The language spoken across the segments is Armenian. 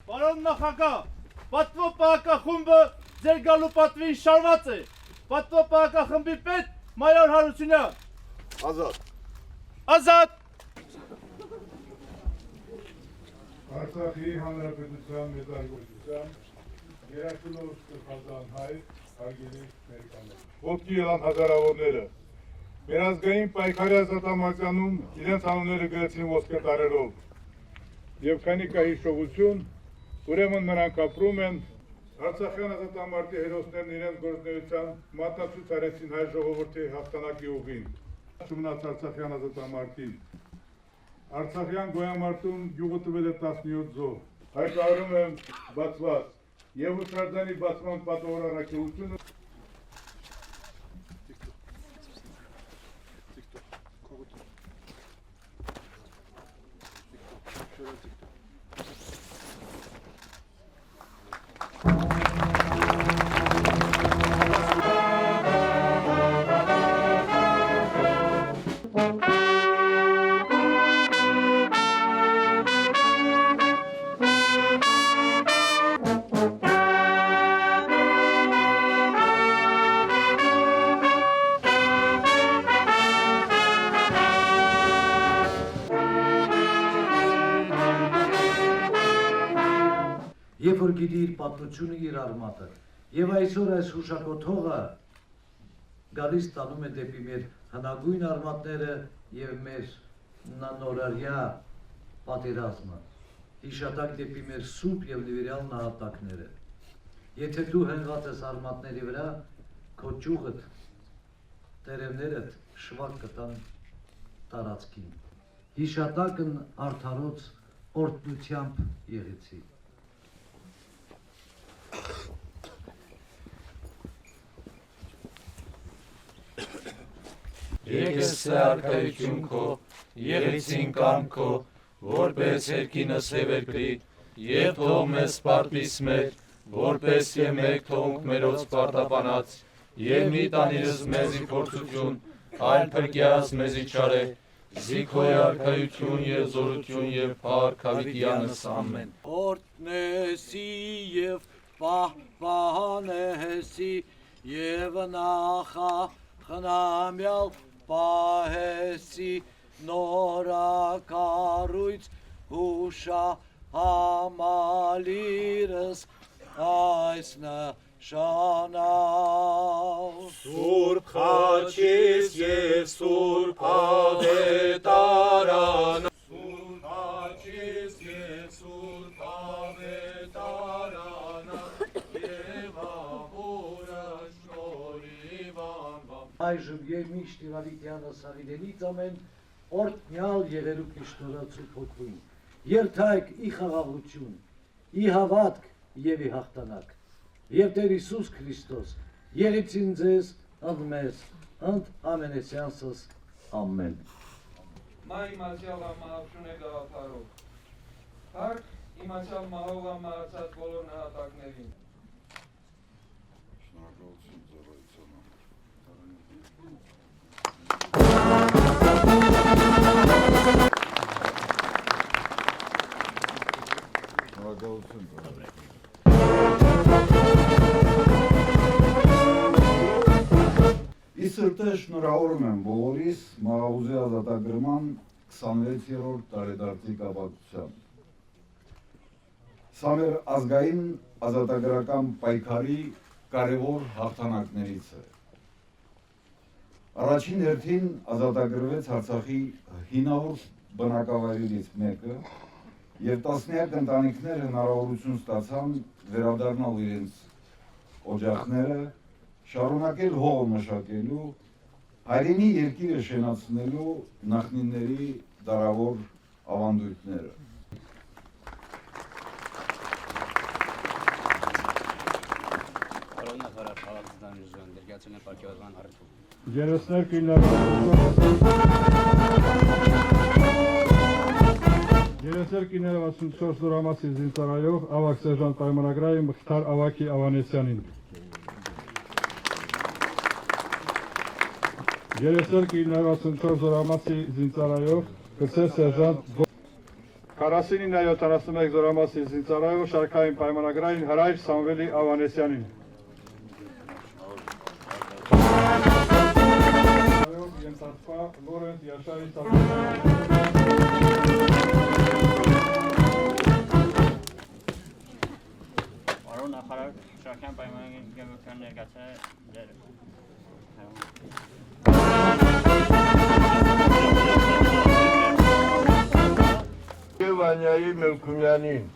Պարոն նախագահ, պատվո պահակախումբը ձեր գալու պատվին շարված է։ Պատվո պահակախմբի պետ մայոր Հարությունյան։ Ազատ։ Ազատ։ Արցախի հանրապետության մեծարգործության երաշտուլոր Ստեփան հայ հարգելի ներկաներ։ Ոտքի ելան հազարավորները։ Մեր ազգային պայքարի ազատամարտյանում իրենց անունները գրեցին ոսկե տարրերով։ Եվ քանի կա հիշողություն, ուրեմն նրանք ապրում են Արցախյան ազատամարտի հերոսներն իրենց գործունեության մատնացույց արեցին հայ ժողովրդի հաղթանակի ուղին։ Շնորհ Արցախյան ազատամարտին։ Արցախյան գոյամարտում գյուղը տվել է 17 զոհ։ Հայտարարում եմ բացված եւ հուշարձանի բացման պատվոր առաքելությունը Երբ որ գիտի իր պատմությունը, իր արմատը, եւ այսօր այս հուշակոթողը գալիս տանում է դեպի մեր հնագույն արմատները եւ մեր նորարյա պատերազմը, հիշատակ դեպի մեր սուրբ եւ նվիրյալ նահատակները։ Եթե դու հենված ես արմատների վրա, քո ճյուղդ, տերևներդ շվակ կտան տարածքին։ Հիշատակն արդարոց օրհնությամբ եղեցի։ Եկես է արքայություն քո, եղեցին կամ քո, որպես երկինս հևերկրի, և թող մեզ պարտիս մեր, որպես և մեկ թողունք մերոց պարտապանած, և մի տանիրս մեզի փորձություն, այլ փրկյաս մեզի չարե, զիքոյ արքայություն և զորություն և փառք հավիտյանս ամեն։ Օրհնեսի և պահպանեսի և նախախնամյալ պահեսի նորակառույց հուշահամալիրս այս նշանալ։ Սուրբ խաչիս և սուրբ ավետարան, Սուրբ խաչիս և սուրբ ավետարան, և ամուրը շնորհիվ անվան։ Այժմ եւ միշտ Իվանիտյանը Սավիդենից ամեն օրհնյալ եղերուկի շնորհացու փոքրին։ Երթայք ի խաղաղություն, ի հավատք եւ ի հաղթանակ։ Եվ Տեր Հիսուս Քրիստոս եղեցին ձեզ ընդ մեզ, ընդ ամենեսյանսս ամեն։ Մայ իմացյալ ամահավշուն է գաղափարով։ Հարկ իմացյալ մահով ամահացած բոլոր նահատակներին։ շնորհակալություն ծառայության Շնորհակալություն ծառայության Իսրտե շնորհավորում եմ բոլորիս Մաղավուզի ազատագրման 26-րդ տարեդարձի կապակցությամբ։ Սա մեր ազգային ազատագրական պայքարի կարևոր հաղթանակներից է։ Առաջին հերթին ազատագրվեց Արցախի հինավուրց բնակավայրերից մեկը եւ տասնյակ ընտանիքներ հնարավորություն ստացան վերադառնալ իրենց օջախները, շարունակել հողը մշակելու, հայրենի երկիրը շենացնելու նախնիների դարավոր ավանդույթները։ Պարոն նախարար, քաղաքական ուժան դերգացին է պարգևատման առիթում։ Երեսերկի ներվասունցոր զորամասի զինծառայող ավակ սերժանտ պայմանագրայի Մխիթար Ավակի Ավանեսյանին։ Երեսերկի ներվասունցոր զորամասի զինծառայող կցե սերժանտ 4971 զորամասի զինծառայող շարքային պայմանագրային հրայր Սամվելի Ավանեսյանին։ Ենթարկվա Լորենտ Յաշարի Պարոն նախարար, շարքային պայմանագրային գերության ներկայացրել ձեր Վանյայի Մելքումյանին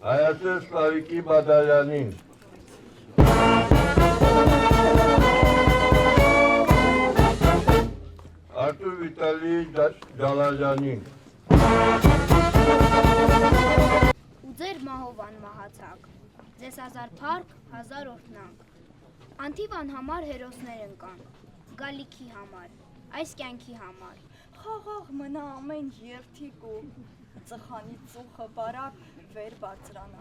Հայաստան Սլավիկի Բադալյանին Արտուր Վիտալի Դալաջանին ու ձեր մահով անմահացաք, ձեզ հազար փառք, հազար օրհնանք, անթիվ անհամար հերոսներ ընկան, գալիքի համար, այս կյանքի համար, խաղաղ մնա ամեն երթիկ ու ծխանի ծուխը բարակ վեր բարձրանա։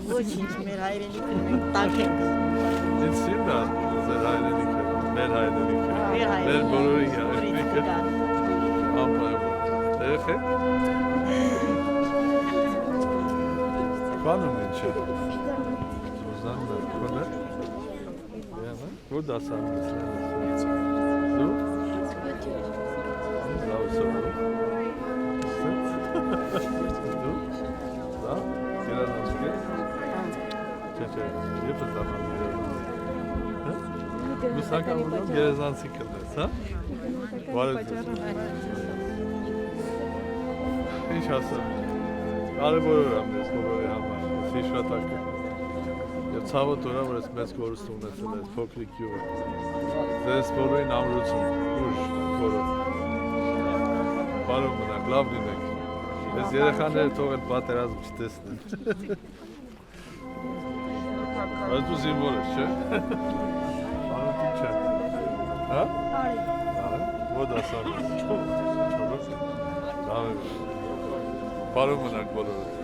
Ոչինչ, մեր հայրենիքը մենք տակ ենք։ Ինձ սիրնա, ձեր հայրենիքը, մեր հայրենիքը, մեր բոլորի հայրենիքը, ամպայով, երեխեք, բանում ինչ է, Սուզաննա, կոն է, որ դասանում ես, դու, լավ սովորում, դու, դա, գերազանցուկ ես, Եվ զարմանում Մուսակամունում գերեզանցի կլնես, հա? Ինչ ասեմ, կարևոր եմ ես բոլորի համար, հիշվատակ է Եվ ցավոտ օրա, որ ես մեծ գորուստ ունեցել ես փոքրիկ յուղը Ձեզ բոլորին ամրություն, ուժ, բոլոր Բարով մնաք, լավ լինեք Ես երեխաները թող էլ պատերազմ չտեսնեն Բայց դու զինվոր ես, չէ՞։ Անոտ ինչ է։ Հա? Արի։ Ոդ ասան ես։ Չոբոս։ Լավ է։ Բարով մնանք բոլորը։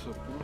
Ա